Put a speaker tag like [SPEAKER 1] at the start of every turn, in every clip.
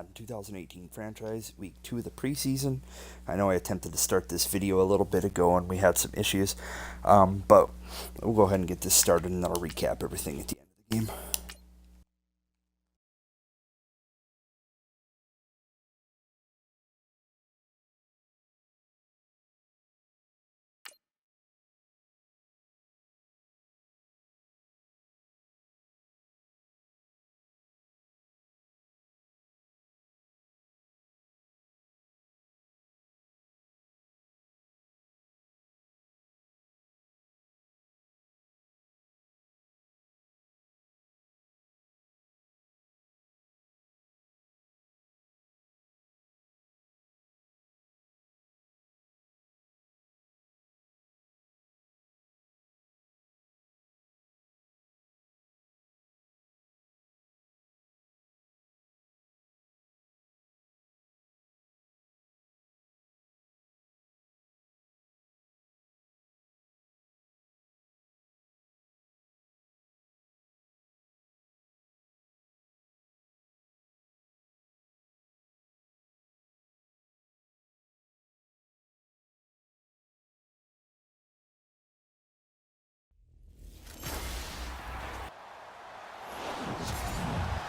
[SPEAKER 1] Madden 2018 franchise, week 2 of the preseason. I know I attempted to start this video a little bit ago and we had some issues, but we'll go ahead and get this started and then I'll recap everything at the end of the game.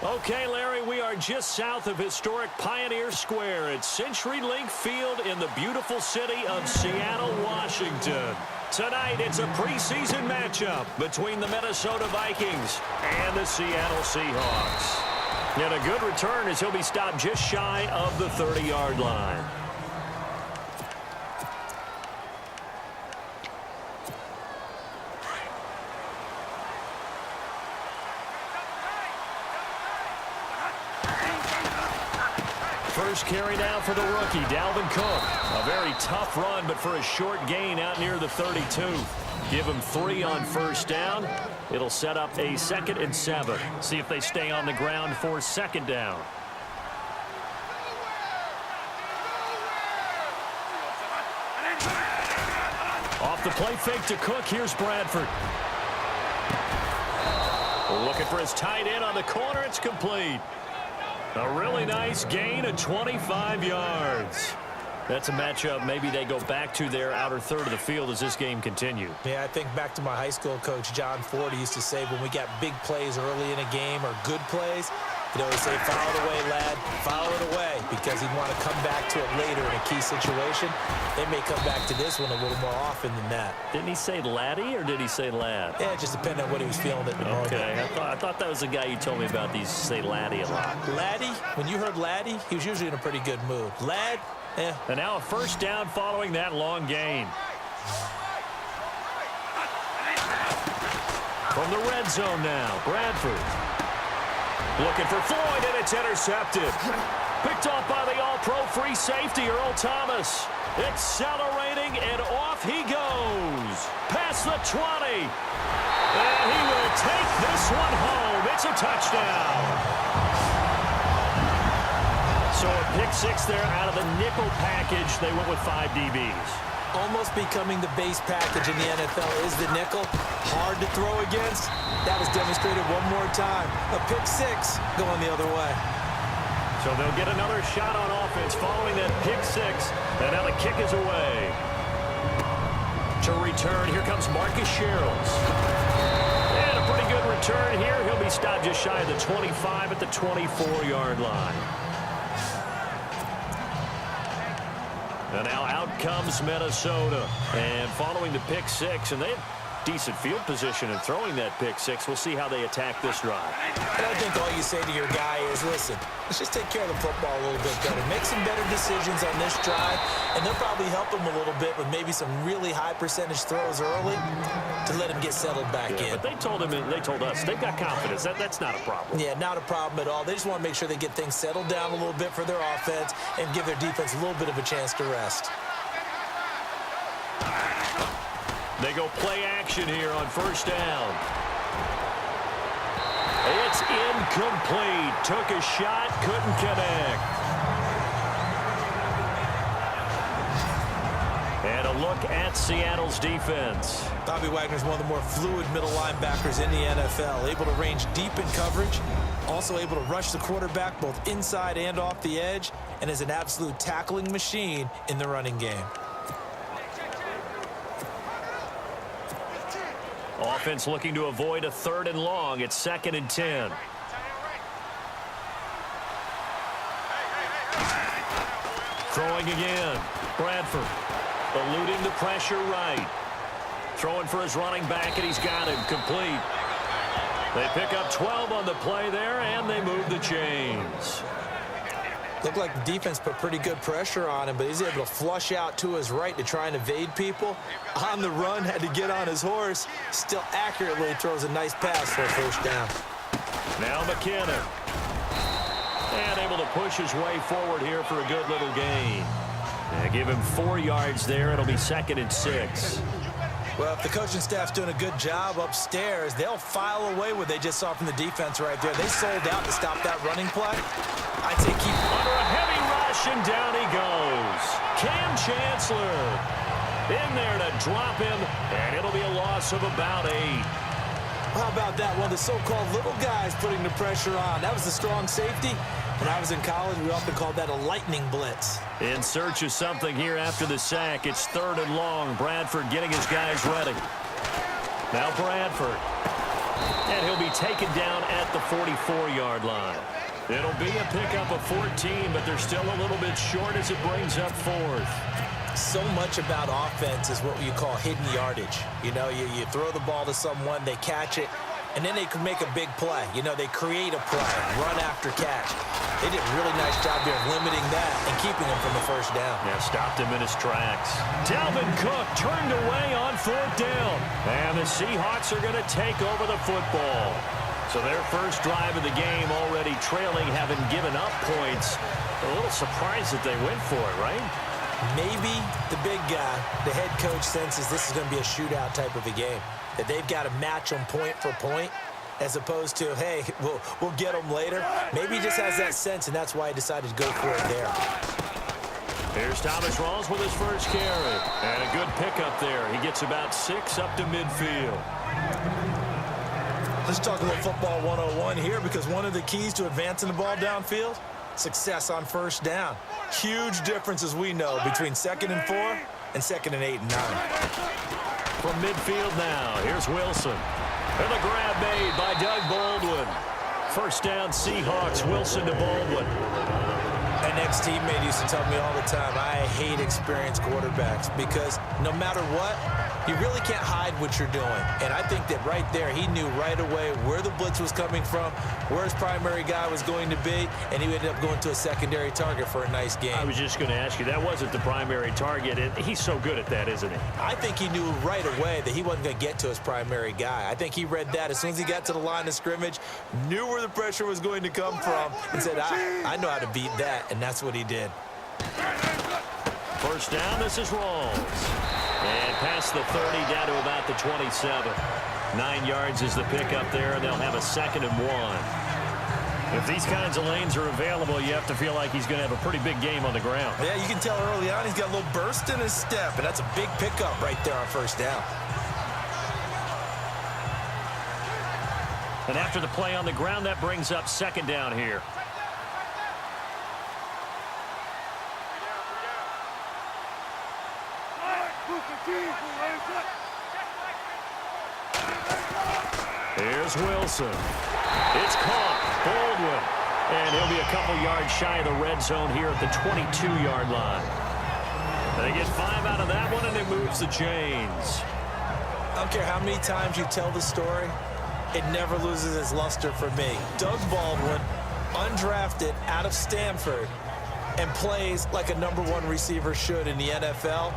[SPEAKER 2] Okay, Larry, we are just south of historic Pioneer Square at CenturyLink Field in the beautiful city of Seattle, Washington. Tonight, it's a preseason matchup between the Minnesota Vikings and the Seattle Seahawks. And a good return as he'll be stopped just shy of the 30-yard line. First carry down for the rookie, Dalvin Cook. A very tough run, but for a short gain out near the 32. Give him 3 on first down. It'll set up a 2nd and 7. See if they stay on the ground for second down. Off the play fake to Cook. Here's Bradford. Looking for his tight end on the corner. It's complete. A really nice gain of 25 yards. That's a matchup maybe they go back to their outer third of the field as this game continues.
[SPEAKER 3] Yeah, I think back to my high school coach, John Ford. He used to say when we got big plays early in a game or good plays, he'd always say, foul it away, lad, foul it away, because he'd want to come back to it later in a key situation. They may come back to this one a little more often than that.
[SPEAKER 2] Didn't he say laddie or did he say lad?
[SPEAKER 3] Yeah, it just depended on what he was feeling at the moment.
[SPEAKER 2] Okay, I thought that was the guy you told me about. These say laddie a lot.
[SPEAKER 3] Laddie, when you heard laddie, he was usually in a pretty good mood. Lad, eh.
[SPEAKER 2] And now a first down following that long gain. From the red zone now, Bradford. Looking for Floyd, and it's intercepted. Picked off by the all-pro free safety, Earl Thomas. Accelerating, and off he goes. Past the 20. And he will take this one home. It's a touchdown. So a pick 6 there out of the nickel package. They went with 5 DBs.
[SPEAKER 3] Almost becoming the base package in the NFL is the nickel. Hard to throw against. That was demonstrated one more time. A pick 6 going the other way.
[SPEAKER 2] So they'll get another shot on offense following that pick 6. And now the kick is away. To return, here comes Marcus Sherrills. And a pretty good return here. He'll be stopped just shy of the 25 at the 24-yard line. And now out comes Minnesota. And following the pick 6, and they have decent field position in throwing that pick 6. We'll see how they attack this drive.
[SPEAKER 3] And I think all you say to your guy is, listen, let's just take care of the football a little bit better. Make some better decisions on this drive, and they'll probably help him a little bit with maybe some really high percentage throws early to let him get settled back in.
[SPEAKER 2] But they told us they've got confidence. That's not a problem.
[SPEAKER 3] Yeah, not a problem at all. They just want to make sure they get things settled down a little bit for their offense and give their defense a little bit of a chance to rest.
[SPEAKER 2] They go play action here on first down. It's incomplete. Took a shot, couldn't connect. And a look at Seattle's defense.
[SPEAKER 3] Bobby Wagner's one of the more fluid middle linebackers in the NFL, able to range deep in coverage, also able to rush the quarterback both inside and off the edge, and is an absolute tackling machine in the running game.
[SPEAKER 2] Offense looking to avoid a 3rd and long. It's 2nd and 10. Throwing again. Bradford eluding the pressure right. Throwing for his running back, and he's got him complete. They pick up 12 on the play there, and they move the chains.
[SPEAKER 3] Looked like the defense put pretty good pressure on him, but he's able to flush out to his right to try and evade people. On the run, had to get on his horse. Still accurately throws a nice pass for a 1st down.
[SPEAKER 2] Now McKinnon. And able to push his way forward here for a good little gain. Give him 4 yards there. It'll be 2nd and 6.
[SPEAKER 3] Well, if the coaching staff's doing a good job upstairs, they'll file away what they just saw from the defense right there. They sold out to stop that running play. I'd say keep
[SPEAKER 2] under a heavy rush, and down he goes. Cam Chancellor in there to drop him, and it'll be a loss of about 8.
[SPEAKER 3] How about that? One of the so-called little guys putting the pressure on. That was the strong safety. When I was in college, we often called that a lightning blitz.
[SPEAKER 2] In search of something here after the sack. It's 3rd and long. Bradford getting his guys ready. Now Bradford. And he'll be taken down at the 44-yard line. It'll be a pickup of 14, but they're still a little bit short as it brings up 4th.
[SPEAKER 3] So much about offense is what you call hidden yardage. You know, you throw the ball to someone, they catch it, and then they can make a big play. You know, they create a play, run after catch. They did a really nice job there of limiting that and keeping him from the 1st down.
[SPEAKER 2] Yeah, stopped him in his tracks. Dalvin Cook turned away on 4th down. And the Seahawks are going to take over the football. So their first drive of the game already trailing, having given up points. A little surprised that they went for it, right?
[SPEAKER 3] Maybe the big guy, the head coach, senses this is going to be a shootout type of a game. That they've got to match them point for point, as opposed to, hey, we'll get them later. Maybe he just has that sense, and that's why he decided to go for it there.
[SPEAKER 2] Here's Thomas Rawls with his first carry. And a good pickup there. He gets about 6 up to midfield.
[SPEAKER 3] Let's talk a little football 101 here, because one of the keys to advancing the ball downfield, success on 1st down. Huge difference, as we know, between 2nd and 4 and 2nd and 8 and 9.
[SPEAKER 2] From midfield now, here's Wilson. And the grab made by Doug Baldwin. 1st down, Seahawks. Wilson to Baldwin.
[SPEAKER 3] An ex-teammate used to tell me all the time, I hate experienced quarterbacks, because no matter what, you really can't hide what you're doing. And I think that right there, he knew right away where the blitz was coming from, where his primary guy was going to be, and he ended up going to a secondary target for a nice game.
[SPEAKER 2] I was just going to ask you, that wasn't the primary target, and he's so good at that, isn't he?
[SPEAKER 3] I think he knew right away that he wasn't going to get to his primary guy. I think he read that as soon as he got to the line of scrimmage, knew where the pressure was going to come from, and said, I know how to beat that, and that's what he did.
[SPEAKER 2] 1st down, this is Rawls. And past the 30, down to about the 27. 9 yards is the pickup there, and they'll have a 2nd and 1. If these kinds of lanes are available, you have to feel like he's going to have a pretty big game on the ground.
[SPEAKER 3] Yeah, you can tell early on he's got a little burst in his step, and that's a big pickup right there on 1st down.
[SPEAKER 2] And after the play on the ground, that brings up 2nd down here. Here's Wilson. It's caught. Baldwin. And he'll be a couple yards shy of the red zone here at the 22-yard line. And they get 5 out of that one, and it moves the chains.
[SPEAKER 3] I don't care how many times you tell the story, it never loses its luster for me. Doug Baldwin, undrafted out of Stanford, and plays like a #1 receiver should in the NFL.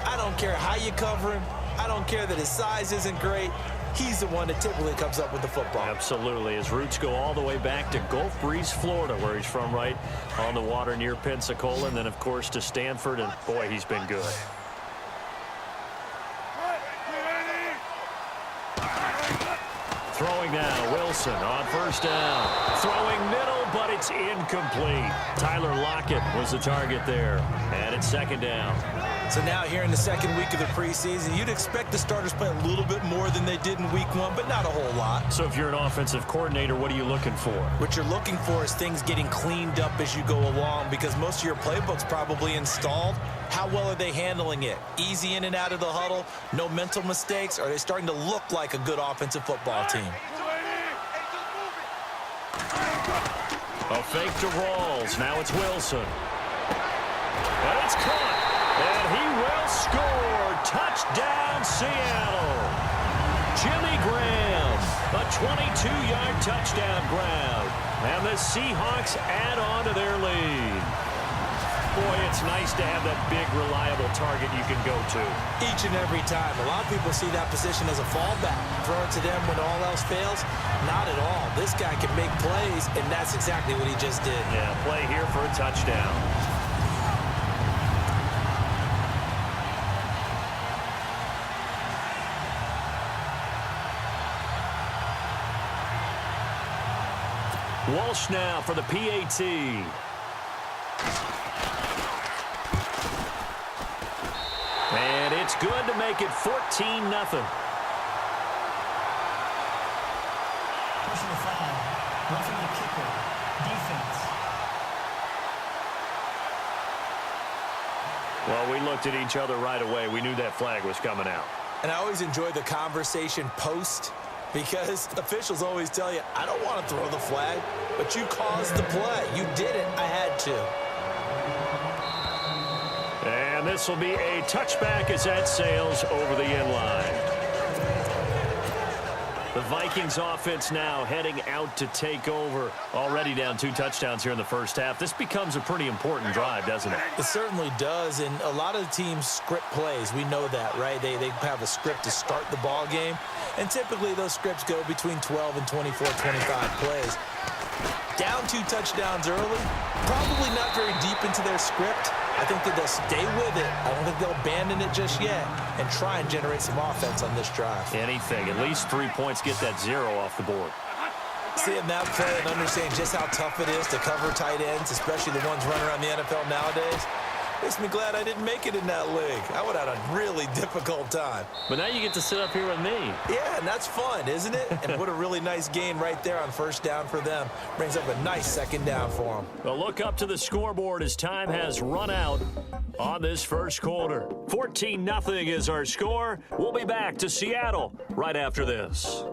[SPEAKER 3] I don't care how you cover him. I don't care that his size isn't great. He's the one that typically comes up with the football.
[SPEAKER 2] Absolutely. His roots go all the way back to Gulf Breeze, Florida, where he's from, right on the water near Pensacola, and then, of course, to Stanford, and, boy, he's been good. Throwing now, Wilson on 1st down. Throwing middle, but it's incomplete. Tyler Lockett was the target there, and it's 2nd down.
[SPEAKER 3] So now here in the second week of the preseason, you'd expect the starters play a little bit more than they did in week one, but not a whole lot.
[SPEAKER 2] So if you're an offensive coordinator, what are you looking for?
[SPEAKER 3] What you're looking for is things getting cleaned up as you go along, because most of your playbook's probably installed. How well are they handling it? Easy in and out of the huddle, no mental mistakes? Are they starting to look like a good offensive football team?
[SPEAKER 2] A fake to Rawls. Now it's Wilson. And it's caught. And he will score. Touchdown, Seattle. Jimmy Graham. A 22-yard touchdown grab. And the Seahawks add on to their lead. Boy, it's nice to have that big, reliable target you can go to.
[SPEAKER 3] Each and every time. A lot of people see that position as a fallback. Throw it to them when all else fails. Not at all. This guy can make plays, and that's exactly what he just did.
[SPEAKER 2] Yeah, play here for a touchdown. Walsh now for the PAT. And it's good to make it 14-0.
[SPEAKER 4] Personal foul. Roughing the kicker. Defense.
[SPEAKER 2] Well, we looked at each other right away. We knew that flag was coming out.
[SPEAKER 3] And I always enjoy the conversation post, because officials always tell you, I don't want to throw the flag, but you caused the play. You did it. I had to.
[SPEAKER 2] And this will be a touchback as that sails over the end line. The Vikings offense now heading out to take over. Already down 2 touchdowns here in the first half. This becomes a pretty important drive, doesn't it?
[SPEAKER 3] It certainly does, and a lot of teams script plays. We know that, right? They have a script to start the ball game, and typically those scripts go between 12 and 24, 25 plays. Down 2 touchdowns early, probably not very deep into their script. I think that they'll stay with it. I don't think they'll abandon it just yet and try and generate some offense on this drive.
[SPEAKER 2] Anything. At least 3 points, get that 0 off the board.
[SPEAKER 3] Seeing that play and understanding just how tough it is to cover tight ends, especially the ones running around the NFL nowadays, makes me glad I didn't make it in that league. I would have had a really difficult time.
[SPEAKER 2] But now you get to sit up here with me.
[SPEAKER 3] Yeah, and that's fun, isn't it? And what a really nice gain right there on first down for them. Brings up a nice second down for them.
[SPEAKER 2] Well, look up to the scoreboard as time has run out on this first quarter. 14-0 is our score. We'll be back to Seattle right after this.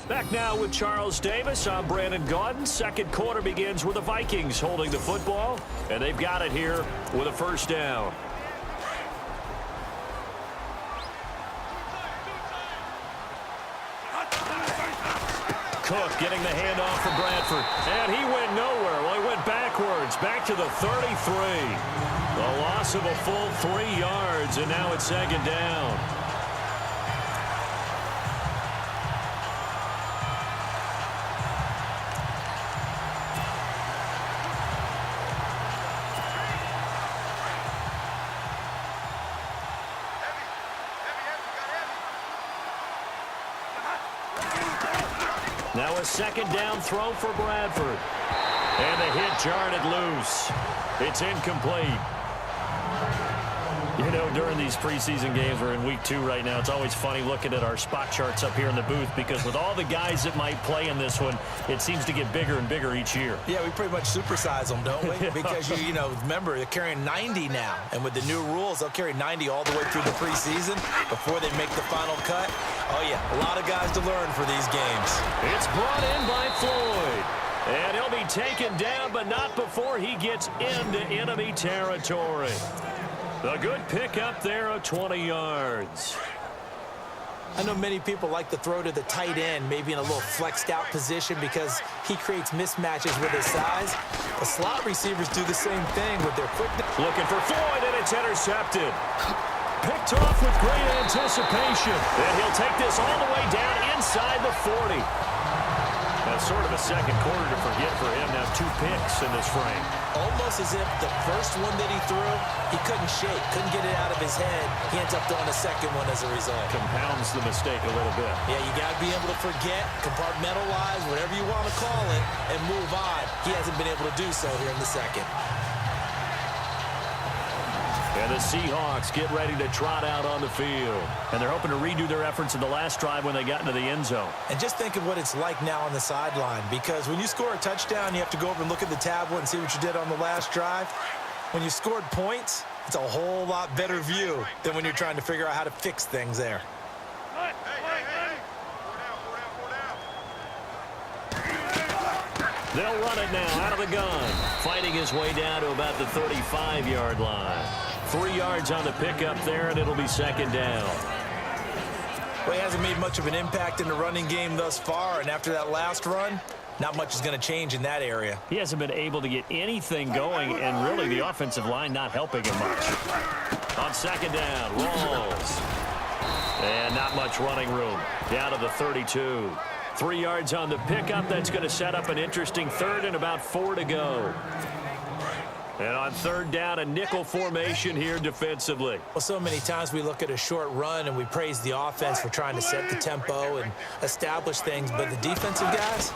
[SPEAKER 2] Back now with Charles Davis. I'm Brandon Gaudin. Second quarter begins with the Vikings holding the football, and they've got it here with a first down. Cook getting the handoff from Bradford, and he went nowhere. Well, he went backwards, back to the 33. The loss of a full 3 yards, and now it's second down. Now a second down throw for Bradford. And the hit jarred it loose. It's incomplete. You know, during these preseason games, we're in week 2 right now, it's always funny looking at our spot charts up here in the booth, because with all the guys that might play in this one, it seems to get bigger and bigger each year.
[SPEAKER 3] Yeah, we pretty much supersize them, don't we? Because, you know, remember, they're carrying 90 now. And with the new rules, they'll carry 90 all the way through the preseason before they make the final cut. Oh, yeah, a lot of guys to learn for these games.
[SPEAKER 2] It's brought in by Floyd. And he'll be taken down, but not before he gets into enemy territory. A good pickup there of 20 yards.
[SPEAKER 3] I know many people like to throw to the tight end, maybe in a little flexed out position, because he creates mismatches with his size. The slot receivers do the same thing with their quickness.
[SPEAKER 2] Looking for Floyd, and it's intercepted. Picked off with great anticipation. And he'll take this all the way down inside the 40. Sort of a second quarter to forget for him. Now 2 picks in this frame.
[SPEAKER 3] Almost as if the first one that he threw, he couldn't shake, couldn't get it out of his head. He ends up throwing a second one as a result.
[SPEAKER 2] Compounds the mistake a little bit.
[SPEAKER 3] Yeah, you got to be able to forget, compartmentalize, whatever you want to call it, and move on. He hasn't been able to do so here in the second.
[SPEAKER 2] And the Seahawks get ready to trot out on the field. And they're hoping to redo their efforts in the last drive when they got into the end zone.
[SPEAKER 3] And just think of what it's like now on the sideline, because when you score a touchdown, you have to go over and look at the tablet and see what you did on the last drive. When you scored points, it's a whole lot better view than when you're trying to figure out how to fix things there.
[SPEAKER 2] They'll run it now out of the gun. Fighting his way down to about the 35-yard line. 3 yards on the pickup there, and it'll be second down.
[SPEAKER 3] Well, he hasn't made much of an impact in the running game thus far, and after that last run, not much is going to change in that area.
[SPEAKER 2] He hasn't been able to get anything going, and really the offensive line not helping him much. On second down, Rawls. And not much running room. Down to the 32. 3 yards on the pickup. That's going to set up an interesting third and about 4 to go. And on third down, a nickel formation here defensively.
[SPEAKER 3] Well, so many times we look at a short run and we praise the offense for trying to set the tempo and establish things, but the defensive guys,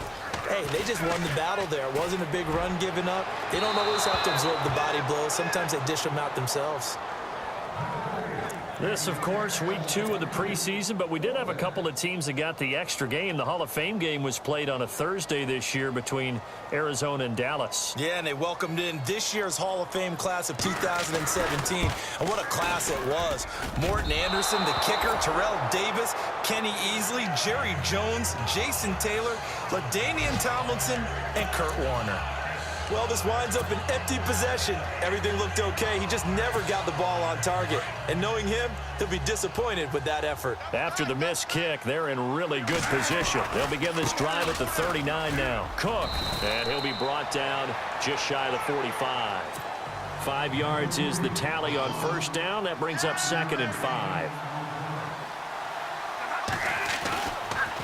[SPEAKER 3] hey, they just won the battle there. It wasn't a big run given up. They don't always have to absorb the body blows. Sometimes they dish them out themselves.
[SPEAKER 2] This, of course, week 2 of the preseason, but we did have a couple of teams that got the extra game. The Hall of Fame game was played on a Thursday this year between Arizona and Dallas.
[SPEAKER 3] Yeah, and they welcomed in this year's Hall of Fame class of 2017. And what a class it was. Morton Anderson, the kicker, Terrell Davis, Kenny Easley, Jerry Jones, Jason Taylor, LaDainian Tomlinson, and Kurt Warner. Well, this winds up an empty possession. Everything looked okay. He just never got the ball on target. And knowing him, he'll be disappointed with that effort.
[SPEAKER 2] After the missed kick, they're in really good position. They'll begin this drive at the 39 now. Cook, and he'll be brought down just shy of the 45. 5 yards is the tally on first down. That brings up 2nd and 5.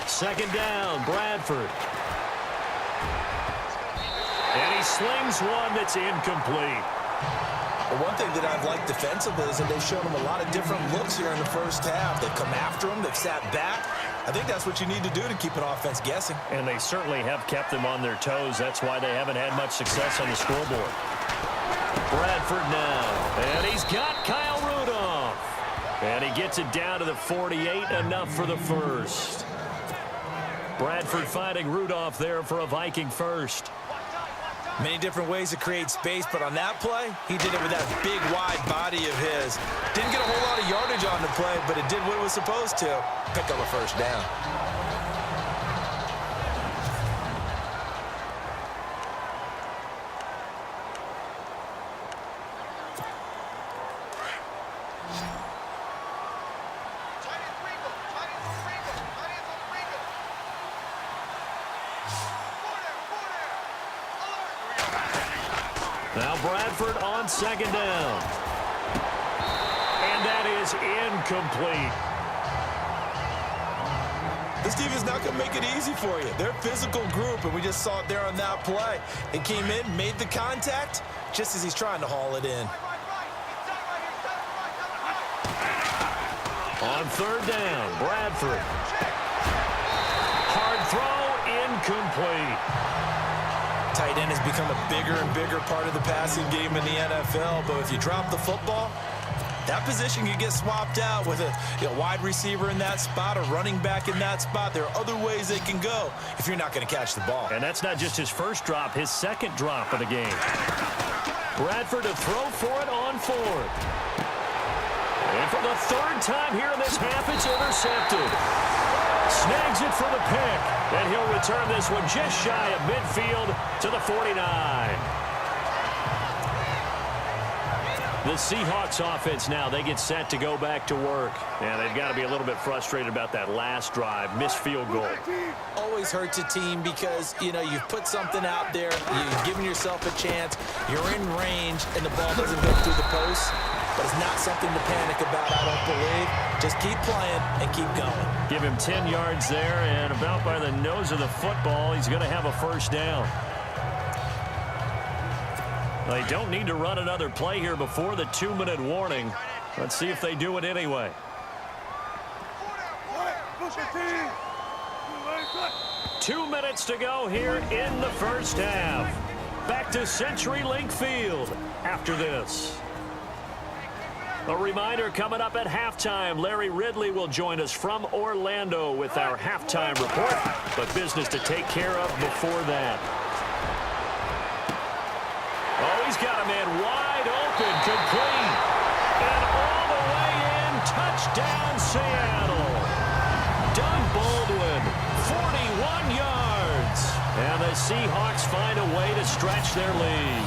[SPEAKER 2] Second down, Bradford. And he slings one that's incomplete.
[SPEAKER 3] Well, one thing that I've liked defensively is that they've shown him a lot of different looks here in the first half. They've come after him. They've sat back. I think that's what you need to do to keep an offense guessing.
[SPEAKER 2] And they certainly have kept them on their toes. That's why they haven't had much success on the scoreboard. Bradford now. And he's got Kyle Rudolph. And he gets it down to the 48. Enough for the first. Bradford finding Rudolph there for a Viking first.
[SPEAKER 3] Many different ways to create space, but on that play, he did it with that big, wide body of his. Didn't get a whole lot of yardage on the play, but it did what it was supposed to. Pick up a first down.
[SPEAKER 2] Now Bradford on second down. And that is incomplete.
[SPEAKER 3] This team is not going to make it easy for you. They're a physical group, and we just saw it there on that play. It came in, made the contact, just as he's trying to haul it in.
[SPEAKER 2] On third down, Bradford. Hard throw, incomplete.
[SPEAKER 3] Tight end has become a bigger and bigger part of the passing game in the NFL, but if you drop the football, that position can get swapped out with a wide receiver in that spot, a running back in that spot. There are other ways they can go if you're not going to catch the ball.
[SPEAKER 2] And that's not just his first drop, his second drop of the game. Bradford to throw for it on fourth. And for the third time here in this half, it's intercepted. Snags it for the pick, and he'll return this one just shy of midfield to the 49. The Seahawks offense now, they get set to go back to work. And they've got to be a little bit frustrated about that last drive, missed field goal.
[SPEAKER 3] Always hurts a team because, you've put something out there, you've given yourself a chance, you're in range, and the ball doesn't go through the post. but it's not something to panic about, I don't believe. Just keep playing and keep going.
[SPEAKER 2] Give him 10 yards there, and about by the nose of the football, he's going to have a first down. They don't need to run another play here before the 2-minute warning. Let's see if they do it anyway. 2 minutes to go here in the first half. Back to CenturyLink Field after this. A reminder coming up at halftime, Larry Ridley will join us from Orlando with our halftime report, but business to take care of before that. Oh, he's got a man wide open, complete, and all the way in, touchdown Seattle. Doug Baldwin, 41 yards, and the Seahawks find a way to stretch their lead.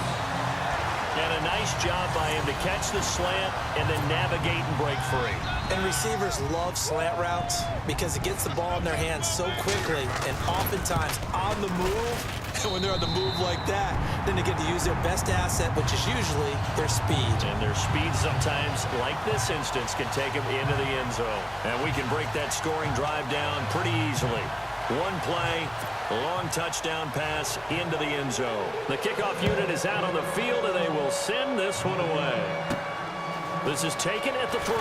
[SPEAKER 2] And a nice job by him to catch the slant and then navigate and break free.
[SPEAKER 3] And receivers love slant routes because it gets the ball in their hands so quickly and oftentimes on the move. And when they're on the move like that, then they get to use their best asset, which is usually their speed.
[SPEAKER 2] And their speed sometimes, like this instance, can take them into the end zone. And we can break that scoring drive down pretty easily. One play, a long touchdown pass into the end zone. The kickoff unit is out on the field, and they will send this one away. This is taken at the 3.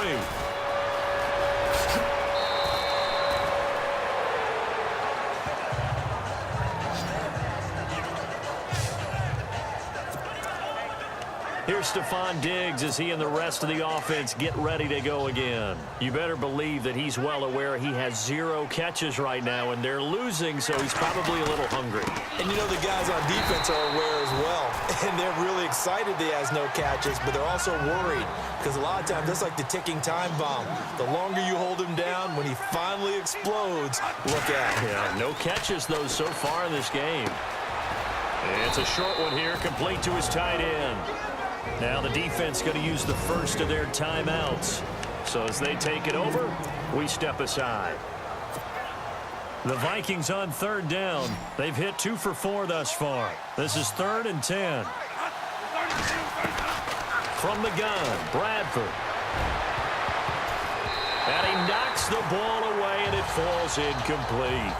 [SPEAKER 2] Here's Stephon Diggs as he and the rest of the offense get ready to go again. You better believe that he's well aware he has 0 catches right now, and they're losing, so he's probably a little hungry.
[SPEAKER 3] And you know the guys on defense are aware as well. And they're really excited that he has no catches, but they're also worried because a lot of times that's like the ticking time bomb. The longer you hold him down, when he finally explodes, look out.
[SPEAKER 2] Yeah, no catches, though, so far in this game. And it's a short one here, complete to his tight end. Now the defense going to use the first of their timeouts. So as they take it over, we step aside. The Vikings on 3rd down. They've hit 2 for 4 thus far. This is 3rd and 10. From the gun, Bradford. And he knocks the ball away, and it falls incomplete.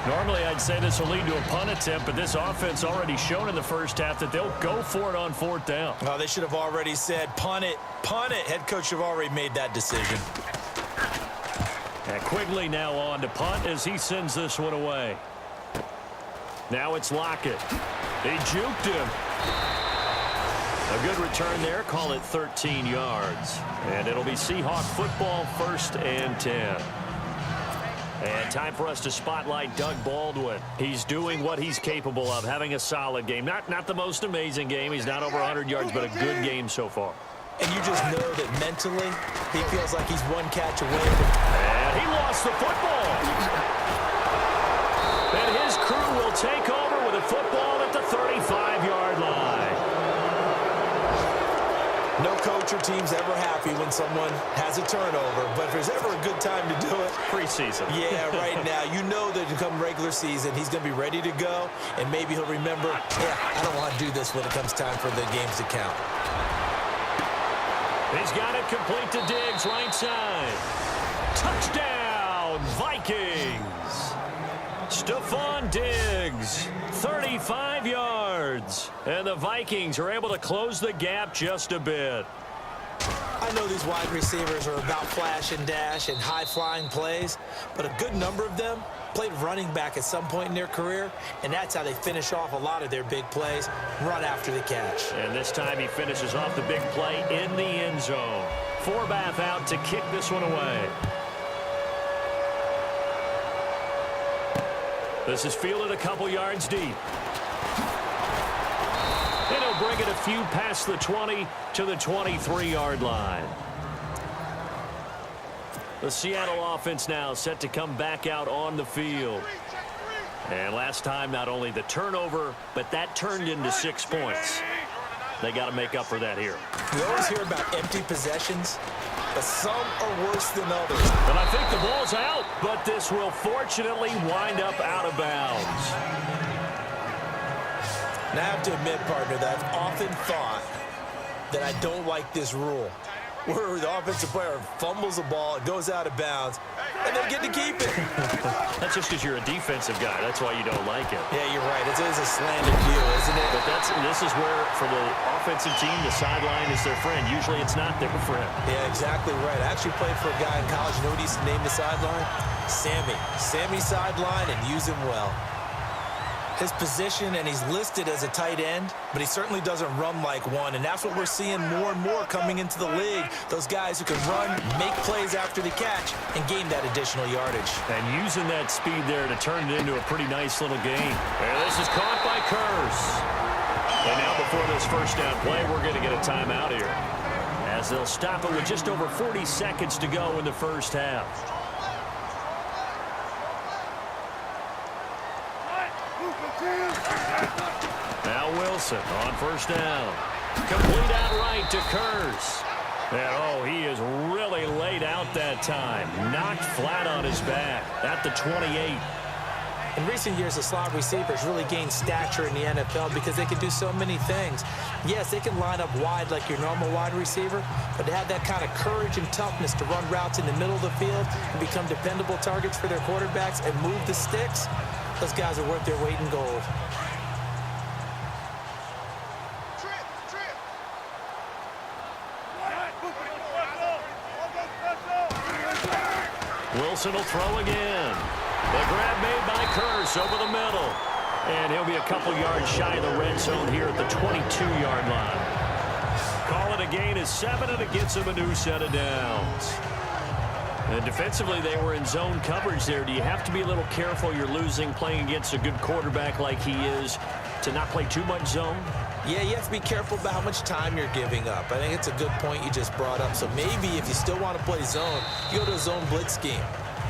[SPEAKER 2] Normally, I'd say this will lead to a punt attempt, but this offense already shown in the first half that they'll go for it on 4th down.
[SPEAKER 3] Oh, they should have already said, punt it, punt it. Head coach should have already made that decision.
[SPEAKER 2] And Quigley now on to punt as he sends this one away. Now it's Lockett. They juked him. A good return there. Call it 13 yards. And it'll be Seahawk football, 1st and 10. And time for us to spotlight Doug Baldwin. He's doing what he's capable of, having a solid game. Not the most amazing game. He's not over 100 yards, but a good game so far.
[SPEAKER 3] And you just know that mentally, he feels like he's one catch away.
[SPEAKER 2] And he lost the football. And his crew will take over with a football at the 35-yard line.
[SPEAKER 3] No coach or team's ever happy when someone has a turnover, but if there's ever a good time to do it,
[SPEAKER 2] Preseason.
[SPEAKER 3] yeah, right now. You know that come regular season, he's going to be ready to go, and maybe he'll remember, yeah, I don't want to do this when it comes time for the games to count.
[SPEAKER 2] He's got it complete to Diggs, right side. Touchdown, Vikings. Stephon Diggs, 35 yards. And the Vikings are able to close the gap just a bit.
[SPEAKER 3] I know these wide receivers are about flash and dash and high-flying plays, but a good number of them played running back at some point in their career, and that's how they finish off a lot of their big plays, run after the catch.
[SPEAKER 2] And this time he finishes off the big play in the end zone. Forbath out to kick this one away. This is fielded a couple yards deep. And he'll bring it a few past the 20 to the 23-yard line. The Seattle offense now set to come back out on the field. And last time, not only the turnover, but that turned into 6 points. They got to make up for that here.
[SPEAKER 3] You always hear about empty possessions, but some are worse than others.
[SPEAKER 2] And I think the ball's out, but this will fortunately wind up out of bounds.
[SPEAKER 3] And I have to admit, partner, that I've often thought then I don't like this rule. Where the offensive player fumbles the ball, it goes out of bounds, and they get to keep it.
[SPEAKER 2] That's just because you're a defensive guy. That's why you don't like it.
[SPEAKER 3] Yeah, you're right. It is a slanted view, isn't it?
[SPEAKER 2] But this is where, for the offensive team, the sideline is their friend. Usually it's not their friend.
[SPEAKER 3] Yeah, exactly right. I actually played for a guy in college. You know what he used to name the sideline? Sammy. Sammy sideline, and use him well. His position, and he's listed as a tight end, but he certainly doesn't run like one, and that's what we're seeing more and more coming into the league. Those guys who can run, make plays after the catch, and gain that additional yardage.
[SPEAKER 2] And using that speed there to turn it into a pretty nice little game. And this is caught by Kurz. And now before this first down play, we're going to get a timeout here, as they'll stop it with just over 40 seconds to go in the first half. Now Wilson on first down. Complete outright to Kurz. And, he is really laid out that time. Knocked flat on his back at the 28.
[SPEAKER 3] In recent years, the slot receivers really gained stature in the NFL because they can do so many things. Yes, they can line up wide like your normal wide receiver, but to have that kind of courage and toughness to run routes in the middle of the field and become dependable targets for their quarterbacks and move the sticks, those guys are worth their weight in gold.
[SPEAKER 2] Wilson will throw again. The grab made by Kurz over the middle. And he'll be a couple yards shy of the red zone here at the 22-yard line. Call it a gain of 7, and it gets him a new set of downs. And defensively, they were in zone coverage there. Do you have to be a little careful? You're losing, playing against a good quarterback like he is, to not play too much zone?
[SPEAKER 3] Yeah, you have to be careful about how much time you're giving up. I think it's a good point you just brought up. So maybe if you still want to play zone, you go to a zone blitz scheme.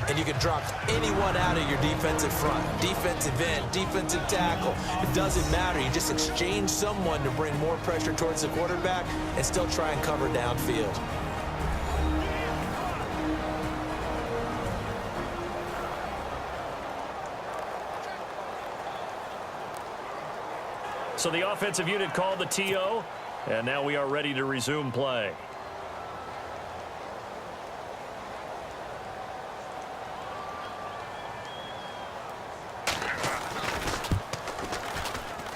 [SPEAKER 3] And you can drop anyone out of your defensive front, defensive end, defensive tackle. It doesn't matter. You just exchange someone to bring more pressure towards the quarterback and still try and cover downfield.
[SPEAKER 2] So the offensive unit called the TO, and now we are ready to resume play.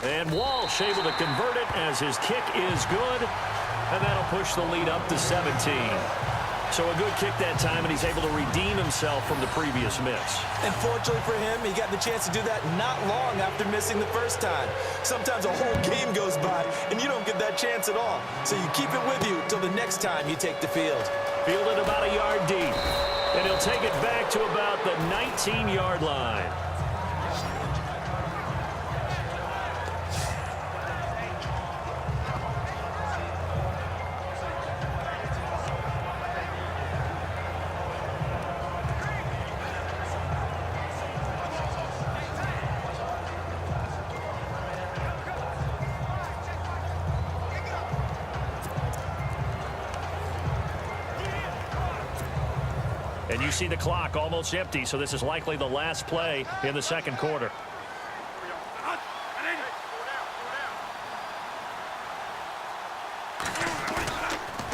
[SPEAKER 2] And Walsh able to convert it as his kick is good, and that'll push the lead up to 17. So a good kick that time, and he's able to redeem himself from the previous miss.
[SPEAKER 3] And fortunately for him, he got the chance to do that not long after missing the first time. Sometimes a whole game goes by, and you don't get that chance at all. So you keep it with you until the next time you take the field.
[SPEAKER 2] Fielded about a yard deep, and he'll take it back to about the 19-yard line. And you see the clock almost empty, so this is likely the last play in the second quarter.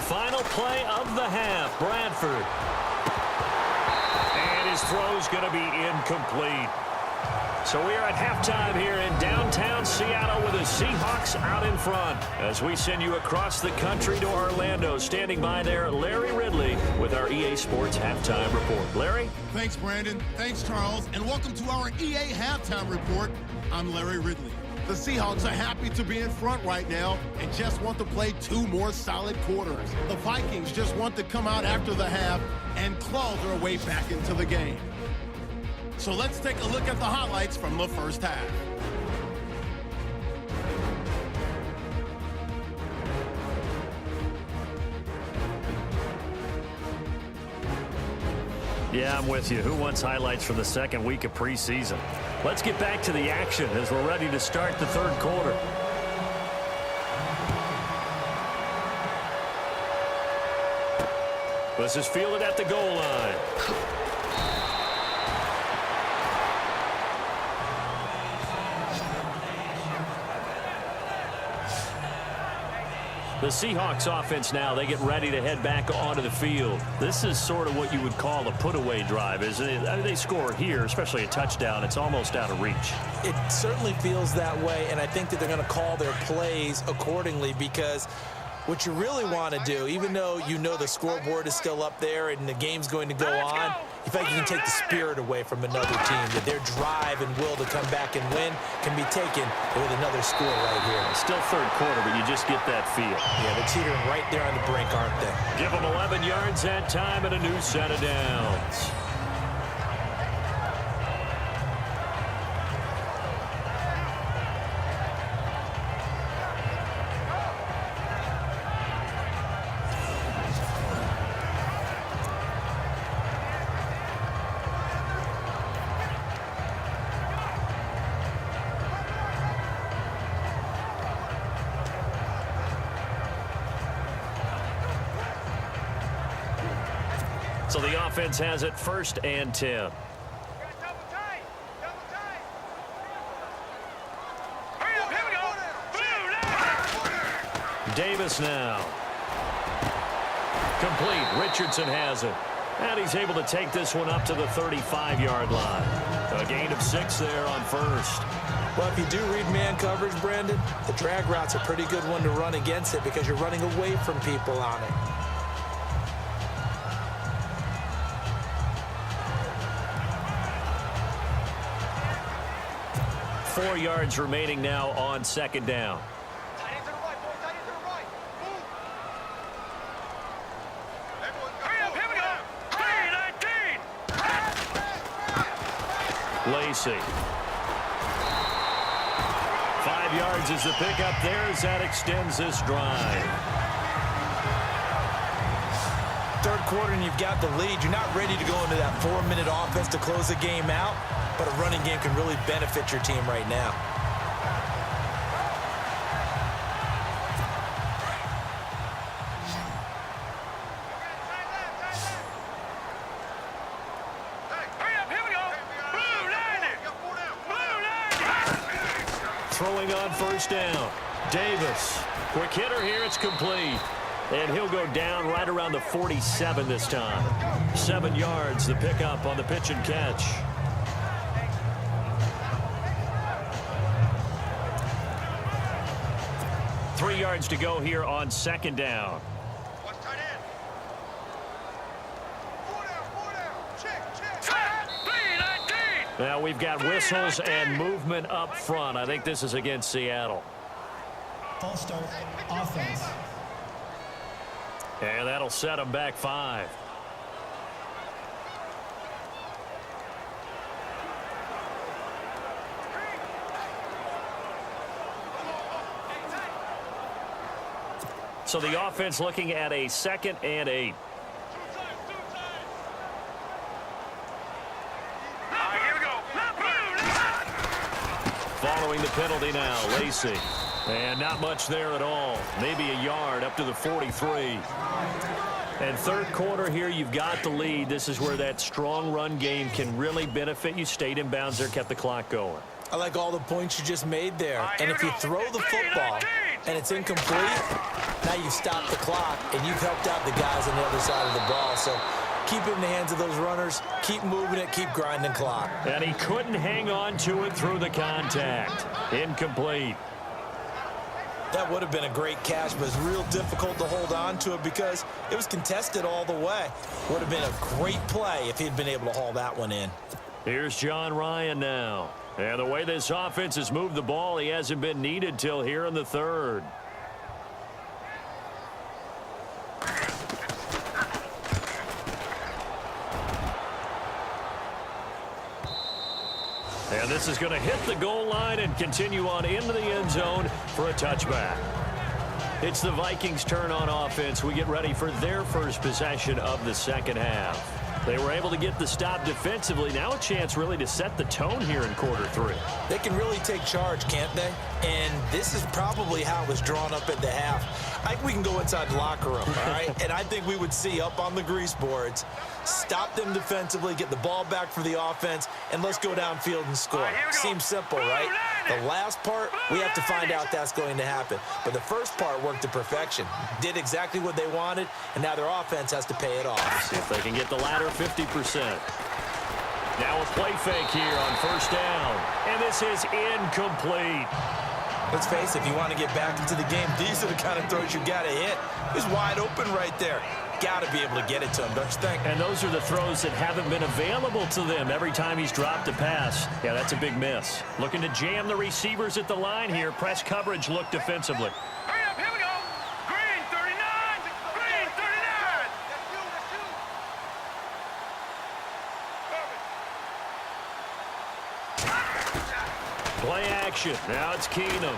[SPEAKER 2] Final play of the half, Bradford. And his throw's going to be incomplete. So we are at halftime here in downtown Seattle with the Seahawks out in front. As we send you across the country to Orlando, standing by there, Larry Ridley with our EA Sports Halftime Report. Larry?
[SPEAKER 5] Thanks, Brandon. Thanks, Charles. And welcome to our EA Halftime Report. I'm Larry Ridley. The Seahawks are happy to be in front right now and just want to play 2 more solid quarters. The Vikings just want to come out after the half and claw their way back into the game. So let's take a look at the highlights from the first half.
[SPEAKER 2] Yeah, I'm with you. Who wants highlights from the second week of preseason? Let's get back to the action as we're ready to start the third quarter. This is fielded at the goal line. The Seahawks offense now, they get ready to head back onto the field. This is sort of what you would call a put-away drive, isn't it? I mean, they score here, especially a touchdown. It's almost out of reach.
[SPEAKER 3] It certainly feels that way, and I think that they're going to call their plays accordingly, because what you really want to do, even though you know the scoreboard is still up there and the game's going to go on, you think you can take the spirit away from another team, that their drive and will to come back and win can be taken with another score right here.
[SPEAKER 2] Still third quarter, but you just get that feel.
[SPEAKER 3] Yeah, they're teetering right there on the brink, aren't they?
[SPEAKER 2] Give them 11 yards that time and a new set of downs. So the offense has it 1st and 10. Davis now. Complete. Richardson has it. And he's able to take this one up to the 35-yard line. A gain of 6 there on 1st.
[SPEAKER 3] Well, if you do read man coverage, Brandon, the drag route's a pretty good one to run against it because you're running away from people on it.
[SPEAKER 2] 4 yards remaining now on 2nd down. Lacey. 5 yards is the pickup there as that extends this drive.
[SPEAKER 3] Third quarter and you've got the lead. You're not ready to go into that 4-minute offense to close the game out, but a running game can really benefit your team right now.
[SPEAKER 2] Throwing on 1st down. Davis. Quick hitter here. It's complete. And he'll go down right around the 47 this time. 7 yards, the pickup on the pitch and catch. Three yards to go here on 2nd down. Now we've got whistles and movement up front. I think this is against Seattle.
[SPEAKER 4] False start, offense.
[SPEAKER 2] And that'll set them back 5. So the offense looking at a 2nd and 8. Following the penalty now, Lacey. And not much there at all. Maybe a yard up to the 43. And third quarter here, you've got the lead. This is where that strong run game can really benefit you. Stayed in bounds there, kept the clock going.
[SPEAKER 3] I like all the points you just made there. And if you throw the football and it's incomplete, now you've stopped the clock and you've helped out the guys on the other side of the ball. So keep it in the hands of those runners. Keep moving it. Keep grinding clock.
[SPEAKER 2] And he couldn't hang on to it through the contact. Incomplete.
[SPEAKER 3] That would have been a great catch, but it's real difficult to hold on to it because it was contested all the way. Would have been a great play if he'd been able to haul that one in.
[SPEAKER 2] Here's John Ryan now. And the way this offense has moved the ball, he hasn't been needed till here in the 3rd. And this is going to hit the goal line and continue on into the end zone for a touchback. It's the Vikings' turn on offense. We get ready for their first possession of the 2nd half. They were able to get the stop defensively. Now a chance really to set the tone here in quarter 3.
[SPEAKER 3] They can really take charge, can't they? And this is probably how it was drawn up at the half. I think we can go inside the locker room, all right? And I think we would see up on the grease boards stop them defensively, get the ball back for the offense, and let's go downfield and score. Seems simple, right? The last part, we have to find out that's going to happen. But the first part worked to perfection. Did exactly what they wanted, and now their offense has to pay it off.
[SPEAKER 2] See if they can get the latter 50%. Now a play fake here on first down. And this is incomplete.
[SPEAKER 3] Let's face it, if you want to get back into the game, these are the kind of throws you got to hit. He's wide open right there. Got to be able to get it to him, don't you think?
[SPEAKER 2] And those are the throws that haven't been available to them every time he's dropped a pass. Yeah, that's a big miss. Looking to jam the receivers at the line here. Press coverage look defensively.
[SPEAKER 6] Hurry up, here we go. Green 39. Green 39.
[SPEAKER 2] Play action. Now it's Keenum.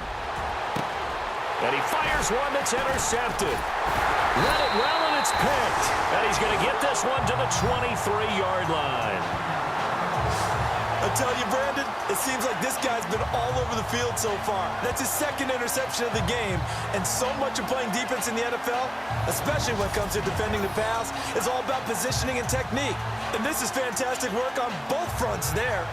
[SPEAKER 2] And he fires one that's intercepted. Let it well, and it's picked. And he's going to get this one to the 23-yard line.
[SPEAKER 3] I tell you, Brandon, it seems like this guy's been all over the field so far. That's his second interception of the game. And so much of playing defense in the NFL, especially when it comes to defending the pass, is all about positioning and technique. And this is fantastic work on both fronts there.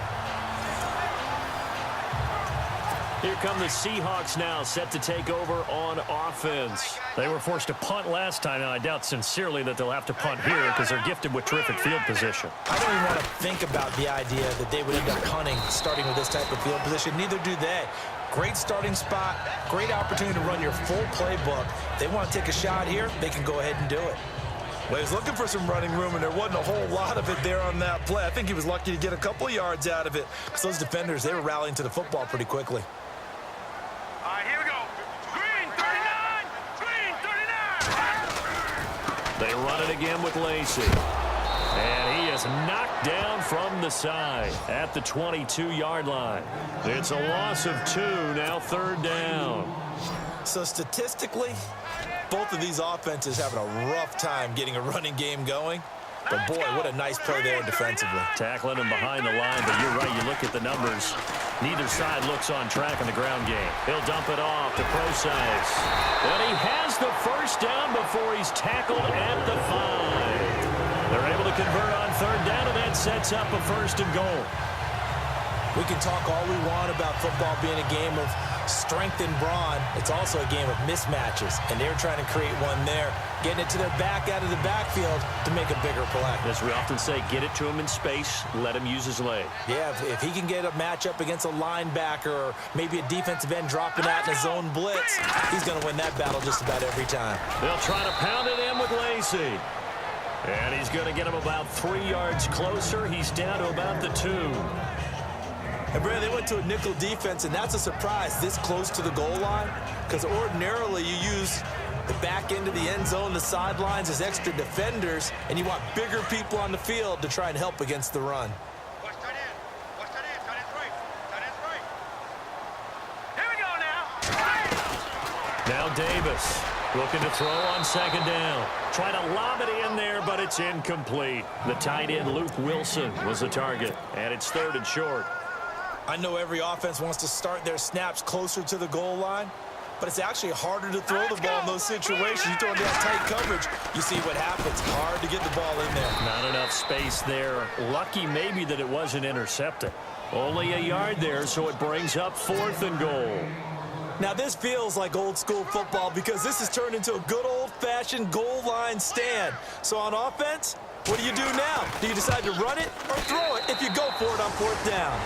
[SPEAKER 2] Here come the Seahawks now, set to take over on offense. They were forced to punt last time, and I doubt sincerely that they'll have to punt here because they're gifted with terrific field position.
[SPEAKER 3] I don't even want to think about the idea that they would end up punting starting with this type of field position. Neither do they. Great starting spot, great opportunity to run your full playbook. If they want to take a shot here, they can go ahead and do it.
[SPEAKER 7] Well, he was looking for some running room, and there wasn't a whole lot of it there on that play. I think he was lucky to get a couple yards out of it.
[SPEAKER 3] Because those defenders, they were rallying to the football pretty quickly.
[SPEAKER 6] All right, here we go. Green 39. Green 39.
[SPEAKER 2] They run it again with Lacey. And he is knocked down from the side at the 22-yard line. It's a loss of 2, now third down.
[SPEAKER 3] So statistically, both of these offenses having a rough time getting a running game going. But boy, what a nice play there defensively.
[SPEAKER 2] Tackling him behind the line, but you're right, you look at the numbers. Neither side looks on track in the ground game. He'll dump it off to Preseason. And he has the first down before he's tackled at the 5. They're able to convert on third down, and that sets up a first and goal.
[SPEAKER 3] We can talk all we want about football being a game of strength and brawn. It's also a game of mismatches, and they're trying to create one there, getting it to their back out of the backfield to make a bigger play.
[SPEAKER 2] As we often say, get it to him in space, let him use his leg.
[SPEAKER 3] Yeah, if he can get a matchup against a linebacker or maybe a defensive end dropping out in a zone blitz, he's going to win that battle just about every time.
[SPEAKER 2] They'll try to pound it in with Lacey. And he's going to get him about 3 yards closer. He's down to about the 2.
[SPEAKER 3] And, Brandon, they went to a nickel defense, and that's a surprise this close to the goal line, because ordinarily you use the back end of the end zone, the sidelines as extra defenders, and you want bigger people on the field to try and help against the run.
[SPEAKER 6] Watch tight end. Watch tight end. Tight end's right. Tight end's right. Here we go now.
[SPEAKER 2] Now Davis looking to throw on second down. Trying to lob it in there, but it's incomplete. The tight end, Luke Wilson, was the target, and it's third and short.
[SPEAKER 3] I know every offense wants to start their snaps closer to the goal line, but it's actually harder to throw the ball in those situations. You throw into that tight coverage, you see what happens. Hard to get the ball in there.
[SPEAKER 2] Not enough space there. Lucky maybe that it wasn't intercepted. Only a yard there, so it brings up fourth and goal.
[SPEAKER 3] Now, this feels like old school football because this has turned into a good old-fashioned goal line stand. So on offense, what do you do now? Do you decide to run it or throw it if you go for it on fourth down?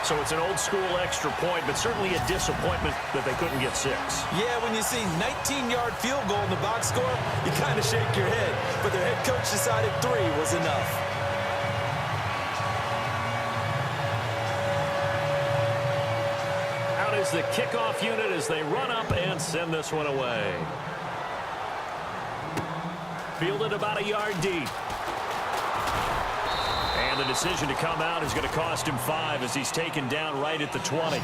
[SPEAKER 2] So it's an old-school extra point, but certainly a disappointment that they couldn't get 6.
[SPEAKER 3] Yeah, when you see 19-yard field goal in the box score, you kind of shake your head. But their head coach decided 3 was enough.
[SPEAKER 2] Out is the kickoff unit as they run up and send this one away. Fielded about a yard deep. And the decision to come out is going to cost him 5 as he's taken down right at the 20.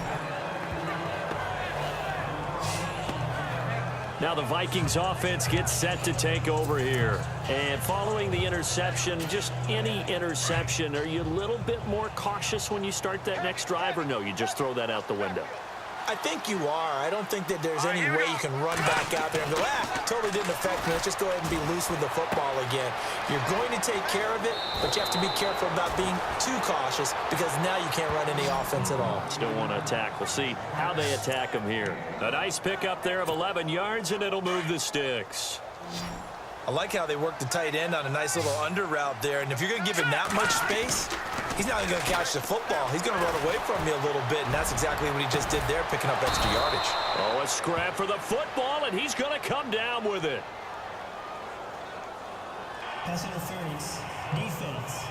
[SPEAKER 2] Now the Vikings offense gets set to take over here. And following the interception, just any interception, are you a little bit more cautious when you start that next drive, or no, you just throw that out the window?
[SPEAKER 3] I think you are. I don't think that there's any way you can run back out there and go, totally didn't affect me. Let's just go ahead and be loose with the football again. You're going to take care of it, but you have to be careful about being too cautious because now you can't run any offense at all.
[SPEAKER 2] Still want to attack. We'll see how they attack him here. A nice pickup there of 11 yards, and it'll move the sticks.
[SPEAKER 7] I like how they work the tight end on a nice little under route there. And if you're going to give him that much space, he's not even going to catch the football. He's going to run away from me a little bit, and that's exactly what he just did there, picking up extra yardage.
[SPEAKER 2] Oh, a scrap for the football, and he's going to come down with it.
[SPEAKER 4] Pass interference. Defense.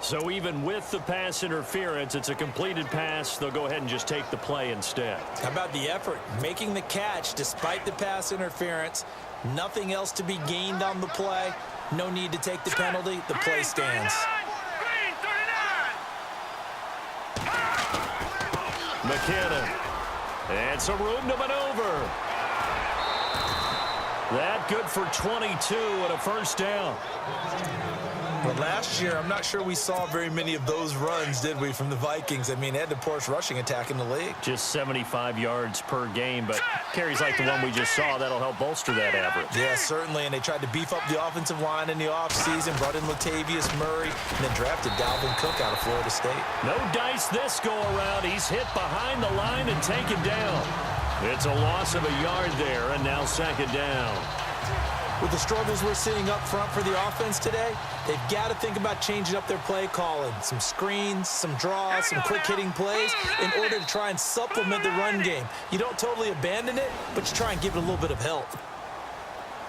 [SPEAKER 2] So even with the pass interference, it's a completed pass. They'll go ahead and just take the play instead.
[SPEAKER 3] How about the effort? Making the catch despite the pass interference. Nothing else to be gained on the play. No need to take the penalty. The play stands.
[SPEAKER 2] McKinnon. And some room to maneuver. That good for 22 and a first down.
[SPEAKER 7] But last year, I'm not sure we saw very many of those runs, did we, from the Vikings? I mean, they had the poorest rushing attack in the league.
[SPEAKER 2] Just 75 yards per game, but carries like the one we just saw, that'll help bolster that average.
[SPEAKER 3] Yeah, certainly, and they tried to beef up the offensive line in the offseason, brought in Latavius Murray, and then drafted Dalvin Cook out of Florida State.
[SPEAKER 2] No dice this go-around. He's hit behind the line and taken down. It's a loss of a yard there, and now second down.
[SPEAKER 3] With the struggles we're seeing up front for the offense today, they've got to think about changing up their play calling. Some screens, some draws, some quick-hitting plays in order to try and supplement the run game. You don't totally abandon it, but you try and give it a little bit of help.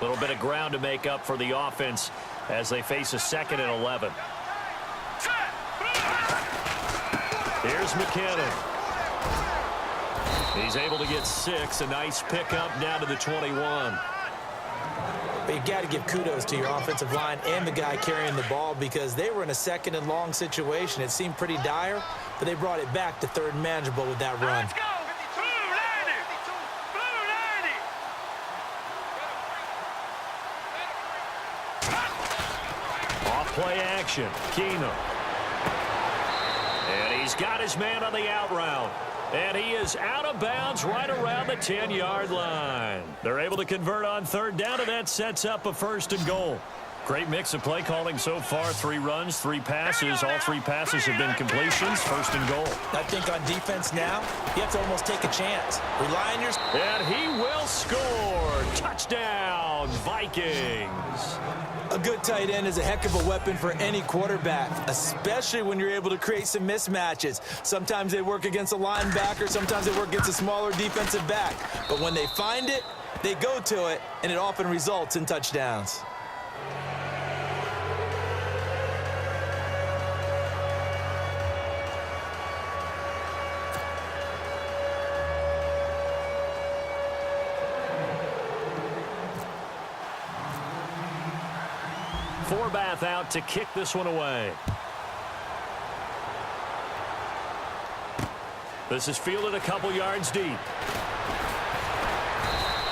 [SPEAKER 2] A little bit of ground to make up for the offense as they face a 2nd and 11. Here's McKinnon. He's able to get 6. A nice pickup down to the 21.
[SPEAKER 3] But you've got to give kudos to your offensive line and the guy carrying the ball because they were in a 2nd and long situation. It seemed pretty dire, but they brought it back to 3rd and manageable with that run.
[SPEAKER 6] Let's go. Blue 90.
[SPEAKER 2] Off play action. Keenum. And he's got his man on the out route. And he is out of bounds right around the 10-yard line. They're able to convert on 3rd down, and that sets up a 1st and goal. Great mix of play calling so far. 3 runs, 3 passes. All 3 passes have been completions. 1st and goal.
[SPEAKER 3] I think on defense now, you have to almost take a chance. Rely on your...
[SPEAKER 2] And he will score. Touchdown, Vikings.
[SPEAKER 3] A good tight end is a heck of a weapon for any quarterback, especially when you're able to create some mismatches. Sometimes they work against a linebacker, sometimes they work against a smaller defensive back. But when they find it, they go to it, and it often results in touchdowns.
[SPEAKER 2] Forbath out to kick this one away. This is fielded a couple yards deep.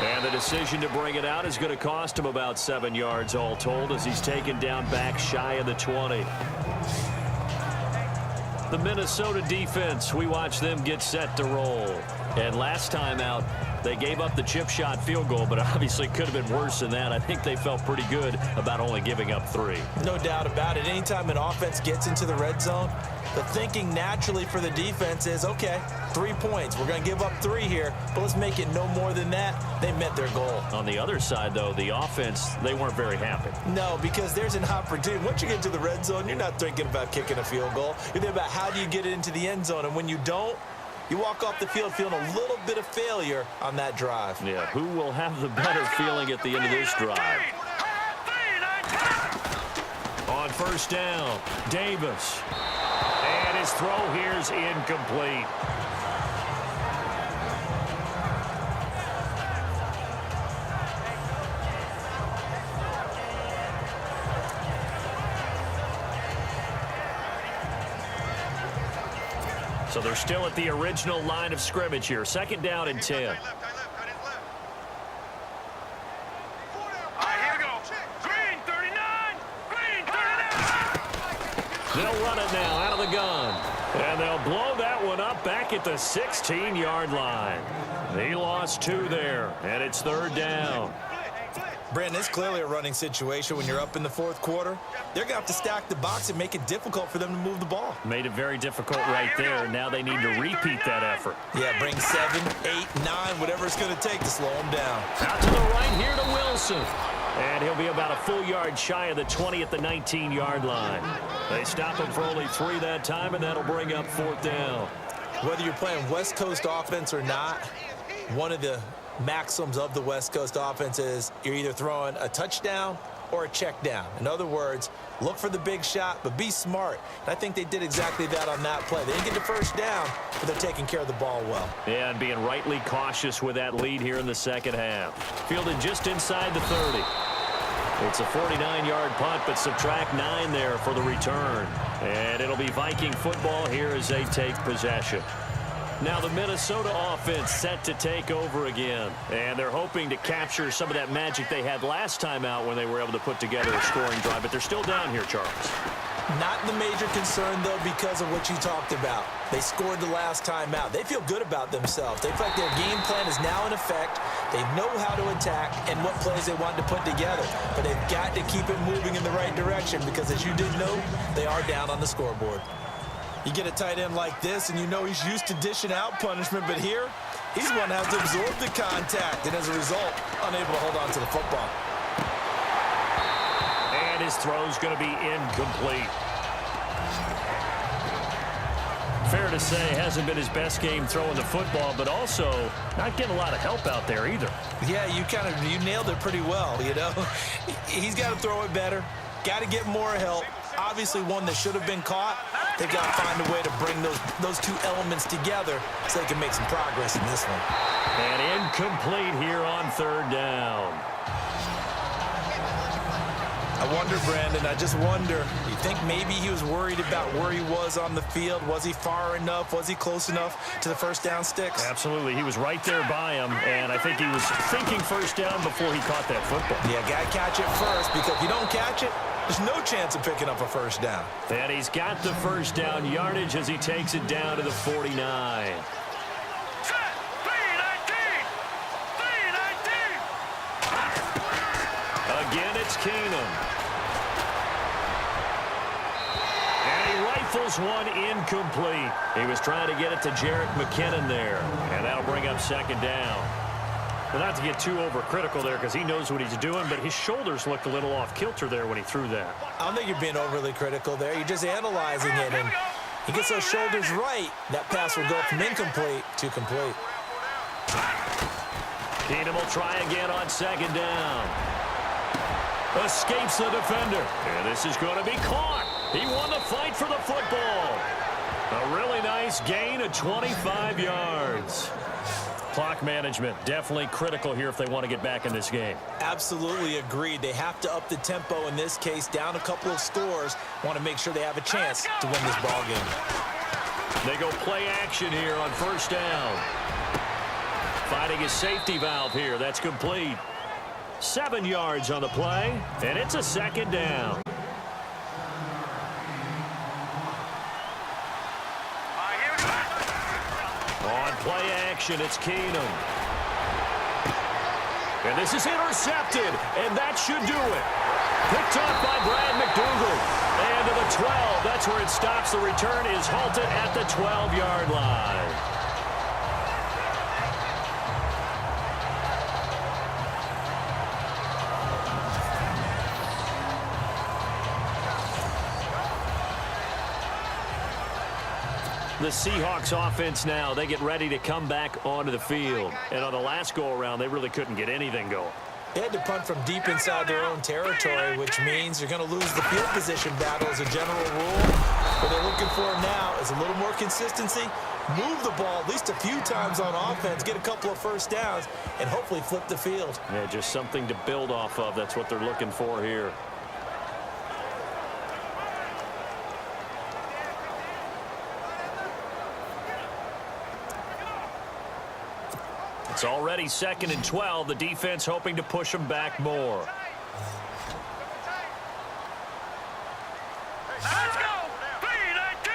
[SPEAKER 2] And the decision to bring it out is going to cost him about 7 yards all told as he's taken down back shy of the 20. The Minnesota defense, we watch them get set to roll. And last time out, they gave up the chip shot field goal, but obviously could have been worse than that. I think they felt pretty good about only giving up 3.
[SPEAKER 3] No doubt about it. Anytime an offense gets into the red zone, the thinking naturally for the defense is, okay, 3 points. We're going to give up 3 here, but let's make it no more than that. They met their goal.
[SPEAKER 2] On the other side, though, the offense, they weren't very happy.
[SPEAKER 3] No, because there's an opportunity. Once you get to the red zone, you're not thinking about kicking a field goal. You're thinking about how do you get it into the end zone, and when you don't, you walk off the field feeling a little bit of failure on that drive.
[SPEAKER 2] Yeah, who will have the better feeling at the end of this drive? On 1st down, Davis. And his throw here is incomplete. So they're still at the original line of scrimmage here. 2nd down and 10.
[SPEAKER 6] Tight left, tight left. All right, here we go. Green, 39. Green, 39.
[SPEAKER 2] They'll run it now out of the gun. And they'll blow that one up back at the 16-yard line. He lost 2 there, and it's 3rd down.
[SPEAKER 7] Brandon, it's clearly a running situation when you're up in the 4th quarter. They're going to have to stack the box and make it difficult for them to move the ball.
[SPEAKER 2] Made it very difficult right there. Now they need to repeat that effort.
[SPEAKER 7] Yeah, bring 7, 8, 9, whatever it's going to take to slow them down.
[SPEAKER 2] Out to the right here to Wilson. And he'll be about a full yard shy of the 20 at the 19-yard line. They stop him for only 3 that time, and that'll bring up 4th down.
[SPEAKER 7] Whether you're playing West Coast offense or not, one of the maxims of the West Coast offense is you're either throwing a touchdown or a check down. In other words, look for the big shot, but be smart. And I think they did exactly that on that play. They didn't get the first down, but they're taking care of the ball well.
[SPEAKER 2] Yeah, and being rightly cautious with that lead here in the 2nd half. Fielded just inside the 30. It's a 49-yard punt, but subtract 9 there for the return. And it'll be Viking football here as they take possession. Now the Minnesota offense set to take over again. And they're hoping to capture some of that magic they had last time out when they were able to put together a scoring drive. But they're still down here, Charles.
[SPEAKER 7] Not the major concern, though, because of what you talked about. They scored the last time out. They feel good about themselves. They feel like their game plan is now in effect. They know how to attack and what plays they want to put together. But they've got to keep it moving in the right direction because, as you did know, they are down on the scoreboard. You get a tight end like this, and you know he's used to dishing out punishment, but here, he's the one that has to absorb the contact, and as a result, unable to hold on to the football.
[SPEAKER 2] And his throw's going to be incomplete. Fair to say, hasn't been his best game throwing the football, but also not getting a lot of help out there either.
[SPEAKER 7] Yeah, you nailed it pretty well, you know. He's got to throw it better, got to get more help. Obviously one that should have been caught. They've got to find a way to bring those 2 elements together so they can make some progress in this one.
[SPEAKER 2] And incomplete here on 3rd down.
[SPEAKER 7] I wonder, Brandon, I just wonder, you think maybe he was worried about where he was on the field? Was he far enough? Was he close enough to the first down sticks?
[SPEAKER 2] Absolutely. He was right there by him, and I think he was thinking first down before he caught that football.
[SPEAKER 7] Yeah, got to catch it first, because if you don't catch it, there's no chance of picking up a first down.
[SPEAKER 2] And he's got the first down yardage as he takes it down to the 49.
[SPEAKER 6] Set. 319. 319.
[SPEAKER 2] Again, it's Keenum. And he rifles one incomplete. He was trying to get it to Jerick McKinnon there. And that'll bring up 2nd down. Well, not to get too overcritical there because he knows what he's doing, but his shoulders looked a little off kilter there when he threw that.
[SPEAKER 7] I don't think you're being overly critical there. You're just analyzing it, and he gets those shoulders right. That pass will go from incomplete to complete.
[SPEAKER 2] Keenum will try again on 2nd down. Escapes the defender. And this is going to be caught. He won the fight for the football. A really nice gain of 25 yards. Clock management definitely critical here if they want to get back in this game.
[SPEAKER 7] Absolutely agreed. They have to up the tempo in this case, down a couple of scores. Want to make sure they have a chance to win this ball game.
[SPEAKER 2] They go play action here on 1st down. Finding his safety valve here. That's complete. 7 yards on the play, and it's a 2nd down. On play action, it's Keenum. And this is intercepted, and that should do it. Picked up by Brad McDougal. And to the 12, that's where it stops. The return is halted at the 12-yard line. The Seahawks offense now, they get ready to come back onto the field. And on the last go-around, they really couldn't get anything going.
[SPEAKER 7] They had to punt from deep inside their own territory, which means you're going to lose the field position battle as a general rule. What they're looking for now is a little more consistency, move the ball at least a few times on offense, get a couple of first downs, and hopefully flip the field.
[SPEAKER 2] Yeah, just something to build off of. That's what they're looking for here. It's already 2nd and 12. The defense hoping to push them back more.
[SPEAKER 6] Let's go! B-19!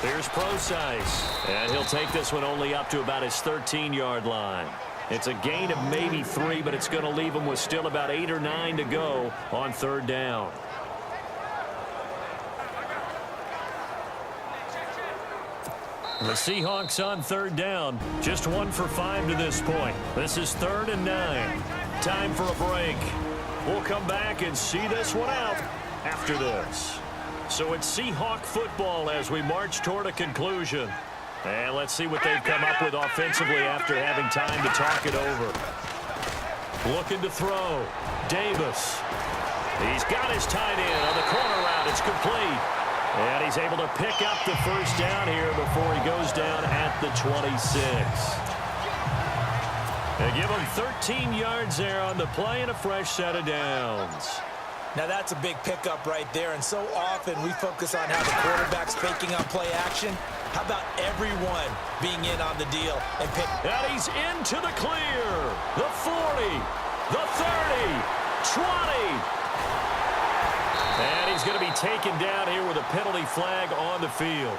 [SPEAKER 2] Here's Preseason, and he'll take this one only up to about his 13-yard line. It's a gain of maybe 3, but it's going to leave him with still about 8 or 9 to go on 3rd down. The Seahawks on 3rd down, just 1 for 5 to this point. This is 3rd and 9. Time for a break. We'll come back and see this one out after this. So it's Seahawk football as we march toward a conclusion. And let's see what they've come up with offensively after having time to talk it over. Looking to throw. Davis. He's got his tight end on the corner route. It's complete. And he's able to pick up the 1st down here before he goes down at the 26. They give him 13 yards there on the play and a fresh set of downs.
[SPEAKER 3] Now that's a big pickup right there, and so often we focus on how the quarterback's faking on play action. How about everyone being in on the deal and pick?
[SPEAKER 2] And he's into the clear. The 40, the 30, 20. And he's going to be taken down here with a penalty flag on the field.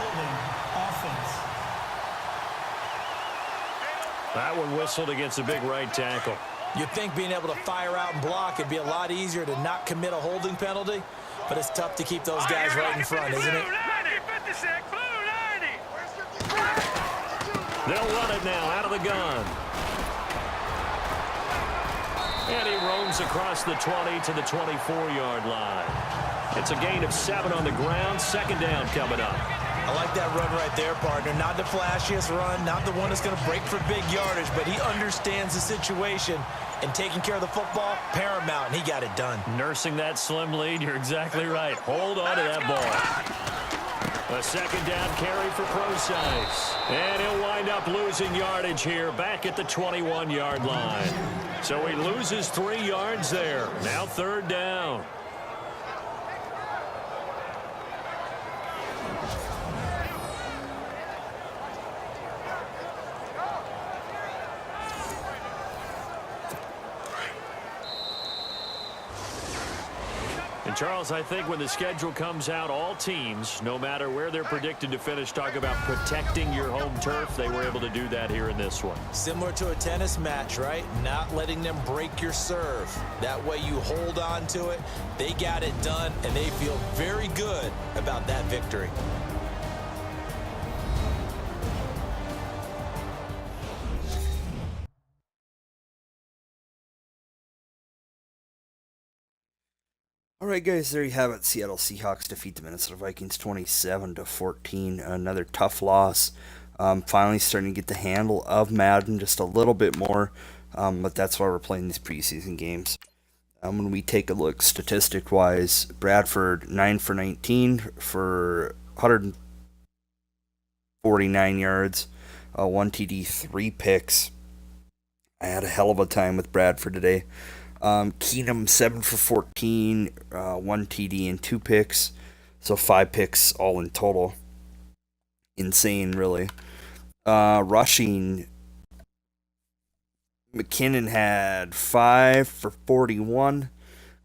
[SPEAKER 4] Holding offense.
[SPEAKER 2] That one whistled against a big right tackle.
[SPEAKER 3] You'd think being able to fire out and block would be a lot easier to not commit a holding penalty, but it's tough to keep those guys right in front, isn't it?
[SPEAKER 2] They'll run it now out of the gun. And he roams across the 20 to the 24-yard line. It's a gain of 7 on the ground. 2nd down coming up.
[SPEAKER 3] I like that run right there, partner. Not the flashiest run, not the one that's going to break for big yardage, but he understands the situation, and taking care of the football, paramount, and he got it done.
[SPEAKER 2] Nursing that slim lead, you're exactly right. Hold on to that ball. A 2nd down carry for Preseason. And he'll wind up losing yardage here back at the 21-yard line. So he loses 3 yards there. Now 3rd down. And Charles, I think when the schedule comes out, all teams, no matter where they're predicted to finish, talk about protecting your home turf. They were able to do that here in this one.
[SPEAKER 3] Similar to a tennis match, right? Not letting them break your serve. That way you hold on to it. They got it done, and they feel very good about that victory.
[SPEAKER 1] All right, guys, there you have it. Seattle Seahawks defeat the Minnesota Vikings 27-14. Another tough loss. Finally starting to get the handle of Madden just a little bit more, but that's why we're playing these preseason games. When we take a look statistic-wise, Bradford 9 for 19 for 149 yards, 1 TD, 3 picks. I had a hell of a time with Bradford today. Keenum 7 for 14, 1 TD and 2 picks, so 5 picks all in total. Insane, really. Rushing, McKinnon had 5 for 41,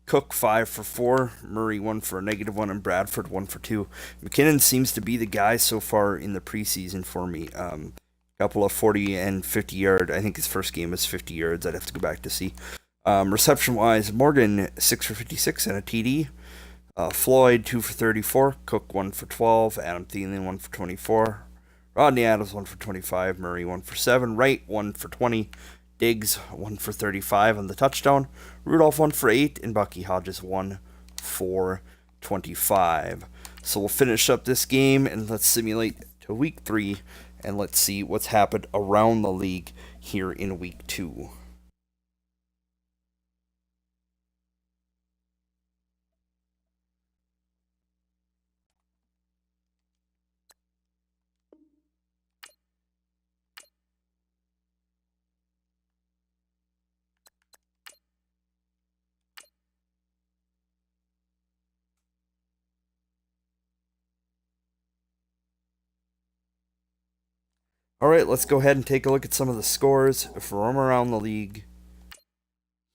[SPEAKER 1] Cook 5 for 4, Murray 1 for a -1, and Bradford 1 for 2. McKinnon seems to be the guy so far in the preseason for me. Couple of 40 and 50 yard. I think his first game was 50 yards. I'd have to go back to see. Reception-wise, Morgan 6 for 56 and a TD. Floyd 2 for 34. Cook 1 for 12. Adam Thielen 1 for 24. Rodney Adams 1 for 25. Murray 1 for 7. Wright 1 for 20. Diggs 1 for 35 on the touchdown. Rudolph 1 for 8. And Bucky Hodges 1 for 25. So we'll finish up this game and let's simulate to week 3 and let's see what's happened around the league here in week 2. All right, let's go ahead and take a look at some of the scores from around the league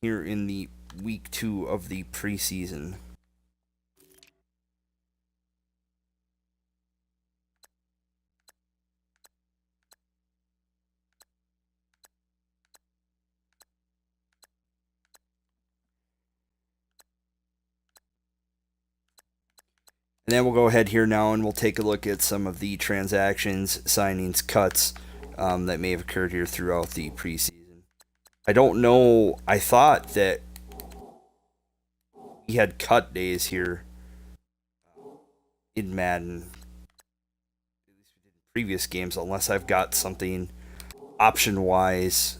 [SPEAKER 1] here in the week 2 of the preseason. And then we'll go ahead here now and we'll take a look at some of the transactions, signings, cuts that may have occurred here throughout the preseason. I don't know. I thought that we had cut days here in Madden, at least we did in previous games, unless I've got something option-wise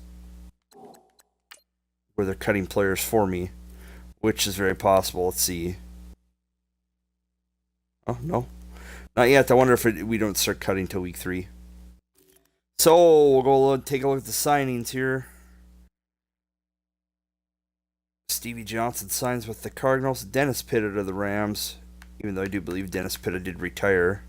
[SPEAKER 1] where they're cutting players for me, which is very possible. Let's see. Oh, no. Not yet. I wonder if we don't start cutting till week 3. So, we'll go take a look at the signings here. Stevie Johnson signs with the Cardinals. Dennis Pitta to the Rams, even though I do believe Dennis Pitta did retire.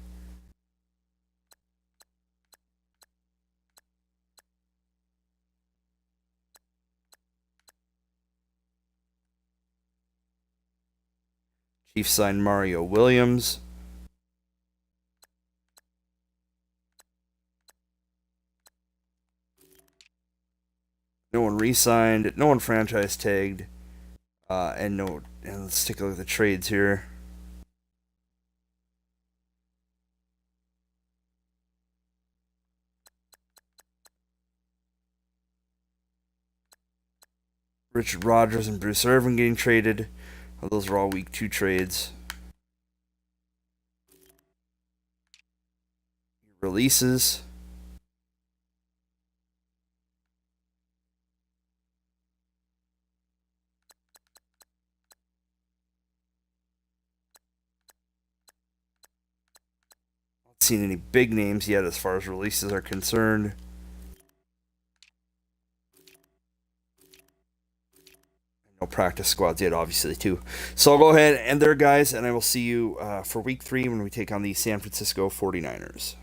[SPEAKER 1] Chiefs signed Mario Williams. No one re-signed. No one franchise tagged. And let's take a look at the trades here. Richard Rodgers and Bruce Irvin getting traded. Those are all week 2 trades. Releases. Not seen any big names yet as far as releases are concerned. No practice squads yet, obviously, too. So I'll go ahead and end there, guys, and I will see you for week 3 when we take on the San Francisco 49ers.